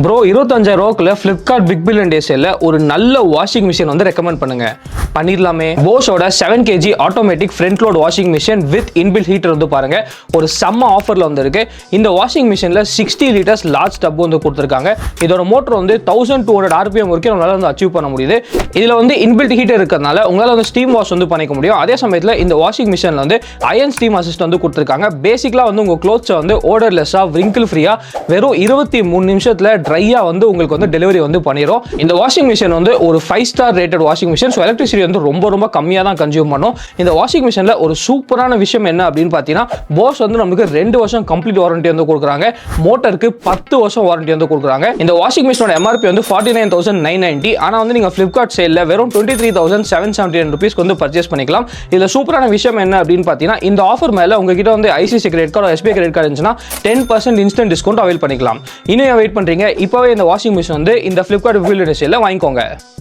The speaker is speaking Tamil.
ப்ரோ 25,000 Flipkart பிக் பில்லியன் டே சேல்ல ஒரு நல்ல வாஷிங் மிஷின் வந்து ரெக்கமெண்ட் பண்ணுங்க. பண்ணிடலாமே. போஷோட 7 kg automatic front load washing machine with inbuilt heater வந்து பாருங்க ஒரு செம்ம ஆஃபர்ல வந்திருக்கு. இந்த வாஷிங் மிஷின்ல 60 லிட்டர்ஸ் லார்ஜ் டப் வந்து கொடுத்துருக்காங்க. இதோட மோட்டர் வந்து 1200 RPM வரைக்கும் நம்மளால வந்து அச்சீவ் பண்ண முடியுது. இதுல வந்து இன்பில்ட் ஹீட்டர் இருக்கிறதுனால உங்களால வந்து ஸ்டீம் வாஷ் வந்து பண்ணிக்க முடியும். அதே சமயத்துல இந்த வாஷிங் மிஷின்ல வந்து அயன் ஸ்டீம் அசிஸ்ட் வந்து கொடுத்துருக்காங்க. பேசிக்கலா வந்து உங்க க்ளோத்ஸ் வந்து ஓடர்லெஸ்ஸா wrinkle ஃப்ரீயா வெறும் 23 நிமிஷத்துல ட்ரையா வந்து உங்களுக்கு வந்து டெலிவரி வந்து பண்ணிரும். இந்த வாஷிங் மிஷின் வந்து ஒரு 5 star rated washing machine. So electricity வந்து ரொம்ப கம்மியாக தான் கன்சியூம் பண்ணும். இந்த வாஷிங் மிஷின்ல ஒரு சூப்பரான விஷயம் என்ன அப்படின்னு பார்த்தீங்கன்னா போஸ் வந்து நமக்கு 2 வருஷம் கம்ப்ளீட் வாரண்டி வந்து கொடுக்குறாங்க. மோட்டருக்கு 10 வருஷம் வாரண்டி வந்து கொடுக்குறாங்க. இந்த வாஷிங் மிஷினோட MRP வந்து 49,990. ஆனால் வந்து நீங்க Flipkart சேல்ல வெறும் 23,779 rupees வந்து பர்ச்சேஸ் பண்ணிக்கலாம். இதுல சூப்பரான விஷயம் என்ன அப்படின்னு பார்த்தீங்கன்னா இந்த ஆஃபர் மேல உங்ககிட்ட வந்து ICICI credit card SBI credit card இருந்துச்சுன்னா 10% இன்ஸ்டன்ட் டிஸ்கவுண்ட் அவைல் பண்ணிக்கலாம். இன்னும் வெயிட் பண்றீங்க? இப்பவே இந்த வாஷிங் மிஷின் வந்து இந்த Flipkart பிக் பில்லியன் டே சேல்ல வாங்கிக்கோங்க.